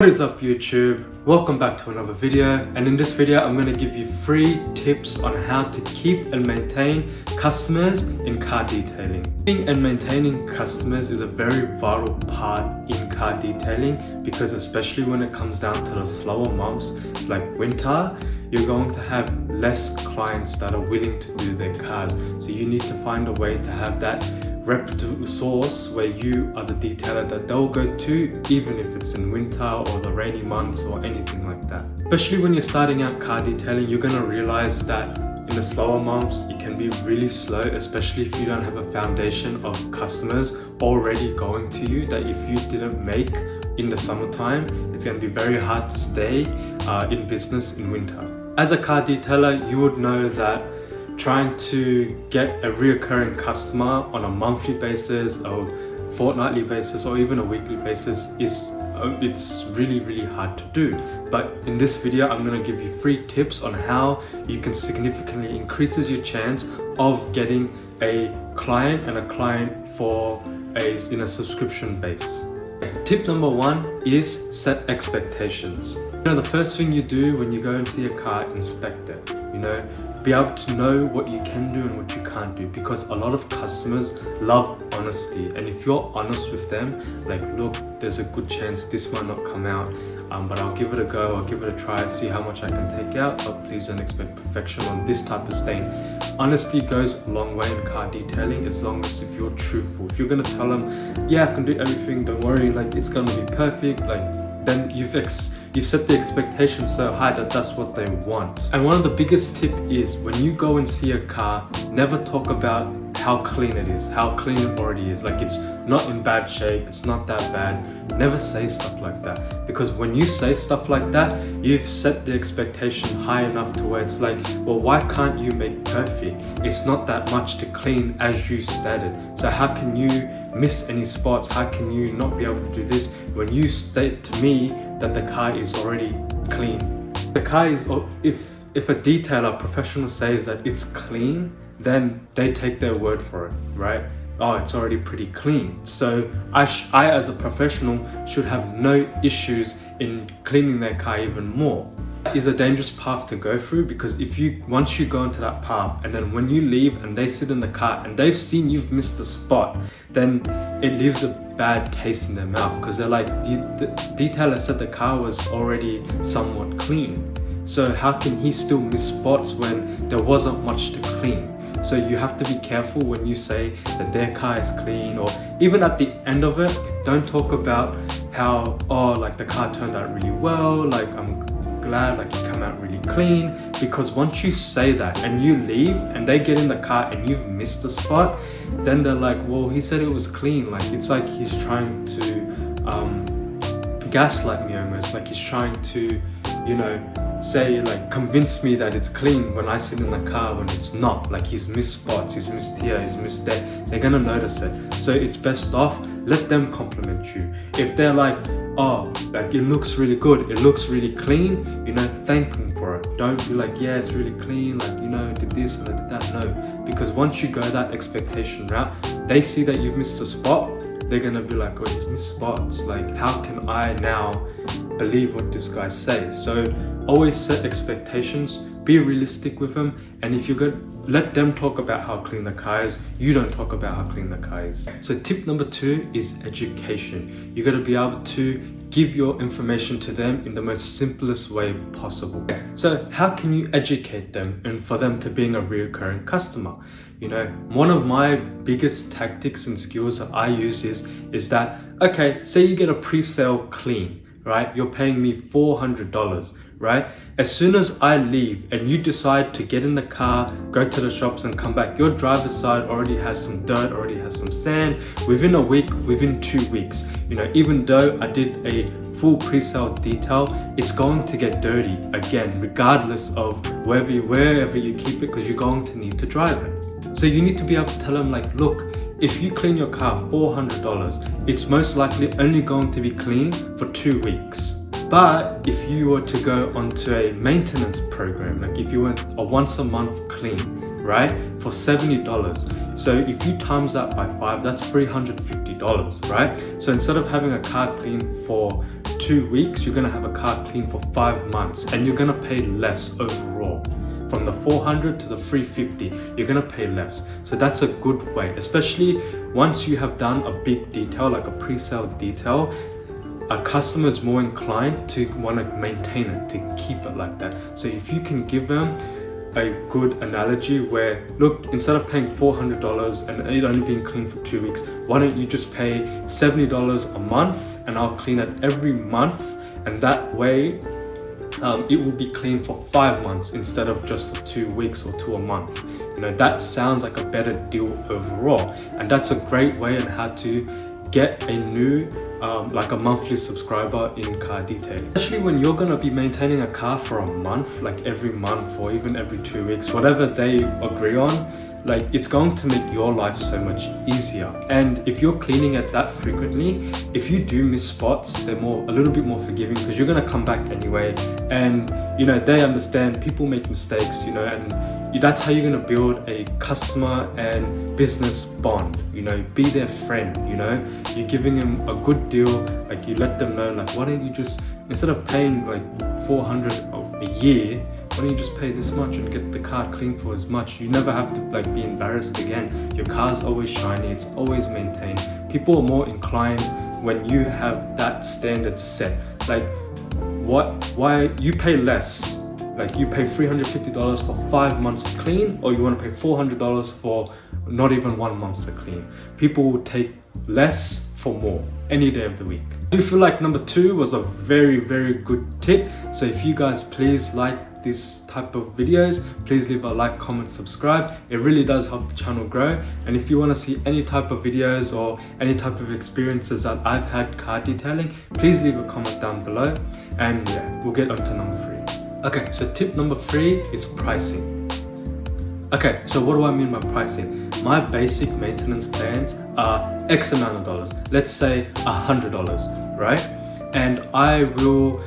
What is up YouTube? Welcome back to another video, and in this video I'm going to give you 3 tips on how to keep and maintain customers in car detailing. Keeping and maintaining customers is a very vital part in car detailing because especially when it comes down to the slower months like winter, you're going to have less clients that are willing to do their cars. So you need to find a way to have that reputable source where you are the detailer that they'll go to, even if it's in winter or the rainy months or anything like that. Especially when you're starting out car detailing, you're gonna realize that in the slower months it can be really slow, especially if you don't have a foundation of customers already going to you, that if you didn't make in the summertime, it's going to be very hard to stay in business in winter. As a car detailer, you would know that trying to get a reoccurring customer on a monthly basis or fortnightly basis or even a weekly basis it's really hard to do. But in this video I'm going to give you 3 tips on how you can significantly increases your chance of getting a client in a subscription base. Tip number 1 is set expectations. The first thing you do when you go and see a car, inspect it. Be able to know what you can do and what you can't do, because a lot of customers love honesty, and if you're honest with them, like, look, there's a good chance this might not come out, but I'll give it a go, I'll give it a try, see how much I can take out, but please don't expect perfection on this type of stain. Honesty goes a long way in car detailing, as long as if you're truthful. If you're gonna tell them, yeah, I can do everything, don't worry, like it's gonna be perfect, then you've set the expectation so high that that's what they want. And one of the biggest tip is when you go and see a car, never talk about how clean it is, how clean it already is. Like, it's not in bad shape, it's not that bad. Never say stuff like that, because when you say stuff like that, you've set the expectation high enough to where it's like, well, why can't you make perfect? It's not that much to clean as you stated. So how can you miss any spots? How can you not be able to do this when you state to me that the car is already clean? The car is, if a detailer professional says that it's clean, then they take their word for it, right? Oh, it's already pretty clean. So I as a professional should have no issues in cleaning their car even more. That is a dangerous path to go through, because once you go into that path and then when you leave and they sit in the car and they've seen you've missed a spot, then it leaves a bad taste in their mouth, because they're like, the detailer said the car was already somewhat clean. So how can he still miss spots when there wasn't much to clean? So you have to be careful when you say that their car is clean, or even at the end of it, don't talk about how, oh, like the car turned out really well, like I'm glad like you come out really clean. Because once you say that and you leave and they get in the car and you've missed the spot, then they're like, well, he said it was clean. Like, it's like he's trying to gaslight me almost, like he's trying to, say, like, convince me that it's clean when I sit in the car when it's not. Like, he's missed spots, he's missed here, he's missed there. They're gonna notice it. So it's best off, let them compliment you. If they're like, oh, like it looks really good, it looks really clean, thank them for it. Don't be like, yeah, it's really clean, like, did this and I did that. No, because once you go that expectation route, they see that you've missed a spot, they're gonna be like, oh, he's missed spots, like how can I now believe what this guy says? So always set expectations, be realistic with them, and if you're good, let them talk about how clean the car is, you don't talk about how clean the car is. So tip number 2 is education. You gotta be able to give your information to them in the most simplest way possible. So how can you educate them and for them to being a recurring customer? One of my biggest tactics and skills that I use is that, okay, say you get a pre-sale clean, right? You're paying me $400, right? As soon as I leave and you decide to get in the car, go to the shops and come back, your driver's side already has some dirt, already has some sand. Within a week, within 2 weeks, even though I did a full pre-sale detail, it's going to get dirty again, regardless of wherever you keep it, because you're going to need to drive it. So you need to be able to tell them, like, look, if you clean your car $400, it's most likely only going to be clean for 2 weeks. But if you were to go onto a maintenance program, like if you went a once a month clean, right, for $70, so if you times that by 5, that's $350, right? So instead of having a car clean for 2 weeks, you're gonna have a car clean for 5 months, and you're gonna pay less overall. From the 400 to the 350, you're gonna pay less. So that's a good way, especially once you have done a big detail, like a pre-sale detail. A customer is more inclined to want to maintain it, to keep it like that. So if you can give them a good analogy where, look, instead of paying $400 and it only being clean for 2 weeks, why don't you just pay $70 a month and I'll clean it every month, and that way it will be clean for 5 months instead of just for 2 weeks or to a month. You know, that sounds like a better deal overall, and that's a great way on how to get a new like a monthly subscriber in car detailing. Especially when you're gonna be maintaining a car for a month, like every month or even every 2 weeks, whatever they agree on, like it's going to make your life so much easier. And if you're cleaning it that frequently, if you do miss spots, they're a little bit more forgiving because you're gonna come back anyway. And you know, they understand people make mistakes, you know, and that's how you're gonna build a customer and business bond. You know, be their friend. You know, you're giving them a good deal. Like you let them know, like, why don't you just, instead of paying like $400 a year, why don't you just pay this much and get the car clean for as much? You never have to like be embarrassed again. Your car's always shiny. It's always maintained. People are more inclined when you have that standard set. Like, why you pay less? Like you pay $350 for 5 months to clean, or you want to pay $400 for not even 1 month to clean. People will take less for more any day of the week. I do feel like number 2 was a very, very good tip. So if you guys please like this type of videos, please leave a like, comment, subscribe. It really does help the channel grow. And if you want to see any type of videos or any type of experiences that I've had car detailing, please leave a comment down below. And yeah, we'll get on to number 3. Okay, so tip number 3 is pricing. Okay, so what do I mean by pricing? My basic maintenance plans are X amount of dollars. Let's say $100, right? And I will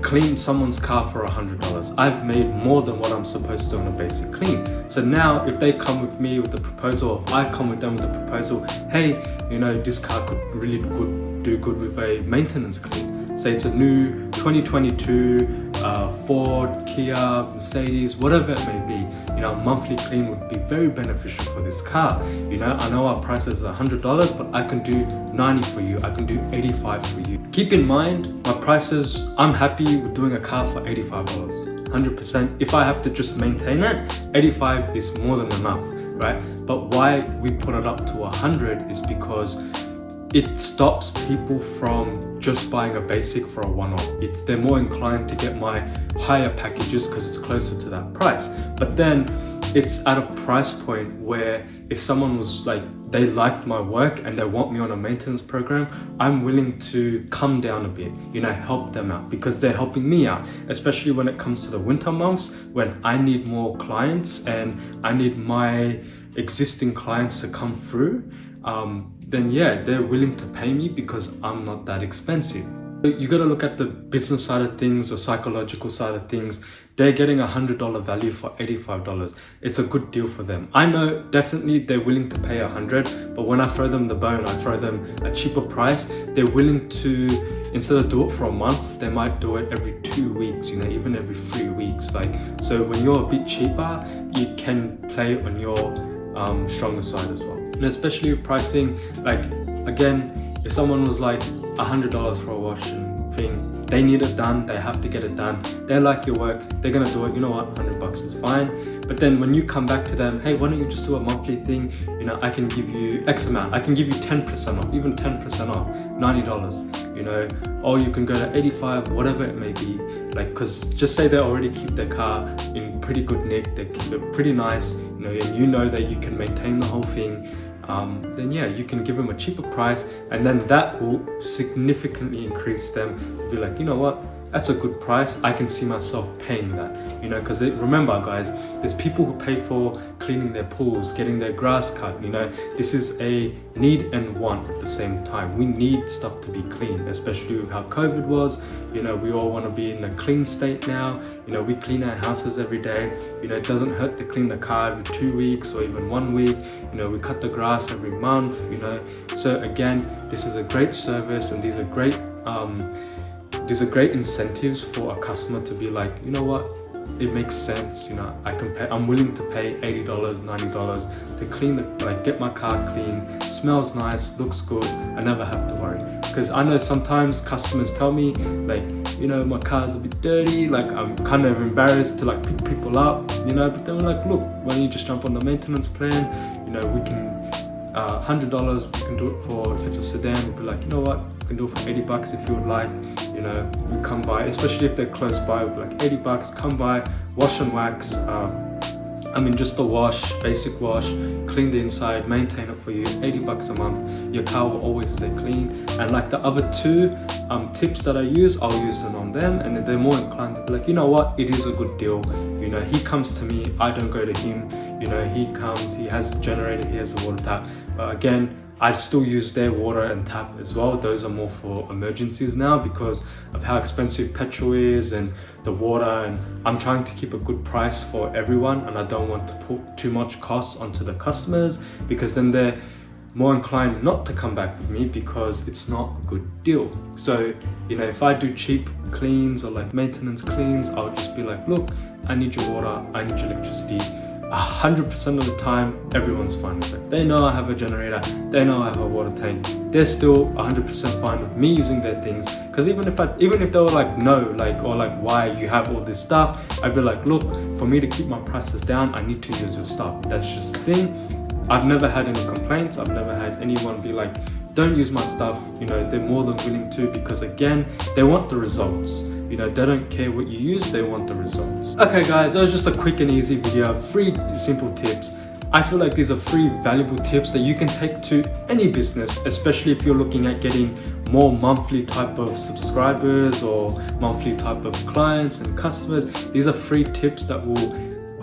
clean someone's car for $100. I've made more than what I'm supposed to on a basic clean. So now if they come with me with the proposal, or if I come with them with the proposal, hey, you know, this car could really do good with a maintenance clean. Say it's a new 2022 Ford, Kia, Mercedes, whatever it may be. You know, a monthly clean would be very beneficial for this car. You know, I know our price is $100, but I can do 90 for you. I can do 85 for you. Keep in mind, my prices, I'm happy with doing a car for $85, 100%. If I have to just maintain it, 85 is more than enough, right? But why we put it up to 100 is because it stops people from just buying a basic for a one-off. They're more inclined to get my higher packages because it's closer to that price. But then it's at a price point where if someone was like, they liked my work and they want me on a maintenance program, I'm willing to come down a bit, you know, help them out because they're helping me out, especially when it comes to the winter months when I need more clients and I need my existing clients to come through. Then yeah, they're willing to pay me because I'm not that expensive. You got to look at the business side of things, the psychological side of things. They're getting $100 value for $85. It's a good deal for them. I know definitely they're willing to pay $100, but when I throw them the bone, I throw them a cheaper price. They're willing to, instead of do it for a month, they might do it every 2 weeks, you know, even every 3 weeks. Like, so when you're a bit cheaper, you can play on your stronger side as well. And especially with pricing, like again, if someone was like $100 for a washing thing, they need it done, they have to get it done, they like your work, they're gonna do it, you know what, $100 is fine. But then when you come back to them, hey, why don't you just do a monthly thing, you know, I can give you X amount, I can give you 10% off, even 10% off, $90, you know, or you can go to 85, whatever it may be. Like, because just say they already keep their car in pretty good nick, they keep it pretty nice, you know, and you know that you can maintain the whole thing, then yeah, you can give them a cheaper price, and then that will significantly increase them to be like, you know what, that's a good price, I can see myself paying that, you know, because remember guys, there's people who pay for cleaning their pools, getting their grass cut, you know, this is a need and want at the same time. We need stuff to be clean, especially with how COVID was, you know, we all want to be in a clean state now, you know, we clean our houses every day, you know, it doesn't hurt to clean the car every 2 weeks or even 1 week, you know, we cut the grass every month, you know, so again, this is a great service and these are great these are great incentives for a customer to be like, you know what, it makes sense, you know, I'm willing to pay $80, $90 to clean get my car clean, smells nice, looks good, I never have to worry. Because I know sometimes customers tell me like, you know, my car's a bit dirty, like I'm kind of embarrassed to like pick people up, you know, but then we're like, look, why don't you just jump on the maintenance plan, you know, we can $100 we can do it for, if it's a sedan, we'll be like, you know what, we can do it for $80 if you would like, you know, we come by, especially if they're close by, we'll be like $80, come by, wash and wax, just the wash, basic wash, clean the inside, maintain it for you, $80 a month, your car will always stay clean. And like the other two tips that I use, I'll use them on them, and they're more inclined to be like, you know what, it is a good deal, you know, he comes to me, I don't go to him, you know, he comes, he has the generator, he has the water tap, but again, I still use their water and tap as well. Those are more for emergencies now because of how expensive petrol is and the water, and I'm trying to keep a good price for everyone, and I don't want to put too much cost onto the customers because then they're more inclined not to come back with me because it's not a good deal. So, you know, if I do cheap cleans or like maintenance cleans, I'll just be like, look, I need your water, I need your electricity. 100% of the time, everyone's fine with it. They know I have a generator, they know I have a water tank, they're still 100% fine with me using their things. Because even if they were like, no, like, or like, why you have all this stuff, I'd be like, look, for me to keep my prices down, I need to use your stuff. That's just the thing. I've never had any complaints. I've never had anyone be like, don't use my stuff. You know, they're more than willing to, because again, they want the results. You know, they don't care what you use, they want the results. Okay guys, that was just a quick and easy video, 3 simple tips. I feel like these are 3 valuable tips that you can take to any business, especially if you're looking at getting more monthly type of subscribers or monthly type of clients and customers. These are 3 tips that will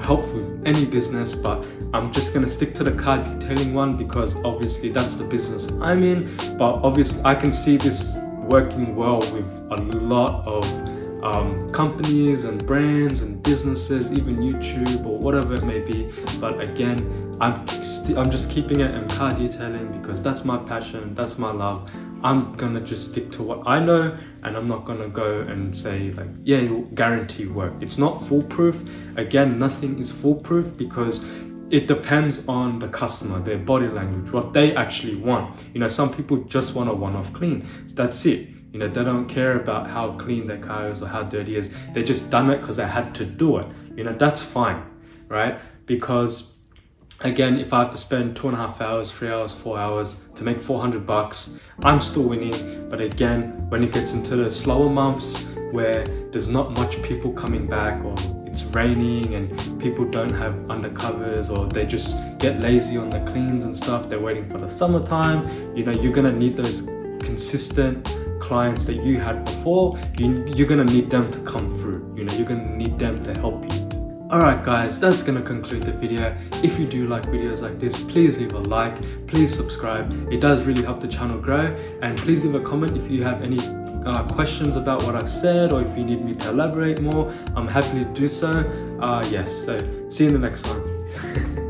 help with any business, but I'm just gonna stick to the car detailing one because obviously that's the business I'm in. But obviously I can see this working well with a lot of companies and brands and businesses, even YouTube or whatever it may be. But again, I'm just keeping it in car detailing because that's my passion, that's my love. I'm gonna just stick to what I know, and I'm not gonna go and say like, yeah, you'll guarantee work. It's not foolproof. Again, nothing is foolproof because it depends on the customer, their body language, what they actually want. You know, some people just want a one-off clean. That's it. You know, they don't care about how clean their car is or how dirty it is. They just done it because they had to do it. You know, that's fine, right? Because again, if I have to spend 2.5 hours, 3 hours, 4 hours to make $400, I'm still winning. But again, when it gets into the slower months where there's not much people coming back, or it's raining and people don't have undercovers, or they just get lazy on the cleans and stuff, they're waiting for the summertime, you know, you're gonna need those consistent clients that you had before. You're gonna need them to come through. You know, you're gonna need them to help you. Alright guys, that's gonna conclude the video. If you do like videos like this, please leave a like, please subscribe. It does really help the channel grow, and please leave a comment if you have any questions about what I've said, or if you need me to elaborate more. I'm happy to do so. Yes, so see you in the next one.